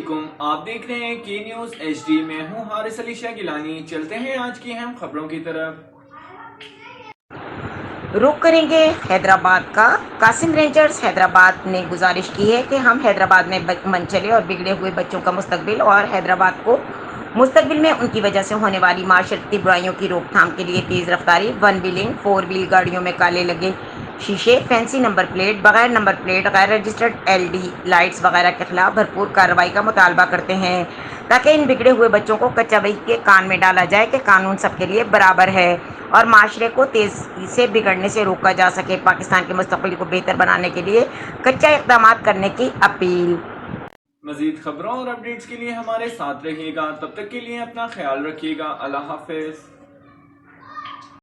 अस्सलामुअलैकुम। आप देख रहे हैं के न्यूज़ HD। मैं हूं हारिस अली शाह गिलानी। चलते हैं आज की अहम खबरों की तरफ। रुख करेंगे हैदराबाद का। कासिम रेंजर्स हैदराबाद ने गुजारिश की है कि हम हैदराबाद में मनचले और बिगड़े हुए बच्चों का मुस्तकबिल और हैदराबाद को मुस्तकबिल में उनकी वजह से होने वाली माशरती बुराइयों की रोकथाम के लिए तेज़ रफ्तारी, वन व्हीलिंग, फोर व्हील गाड़ियों में काले लगे शीशे, फैंसी नंबर प्लेट, बगैर नंबर प्लेट, गैर रजिस्टर्ड LED लाइट्स वगैरह के खिलाफ भरपूर कार्रवाई का मुतालबा करते हैं, ताकि इन बिगड़े हुए बच्चों को कच्चा वही के कान में डाला जाए कि कानून सबके लिए बराबर है और माशरे को तेज़ी से बिगड़ने से रोका जा सके। पाकिस्तान के मुस्तकबिल को बेहतर बनाने के लिए कच्चा इक़दाम करने की अपील। मज़ीद खबरों और अपडेट्स के लिए हमारे साथ रहिएगा। तब तक के लिए अपना ख्याल रखिएगा। अल्लाह हाफिज़।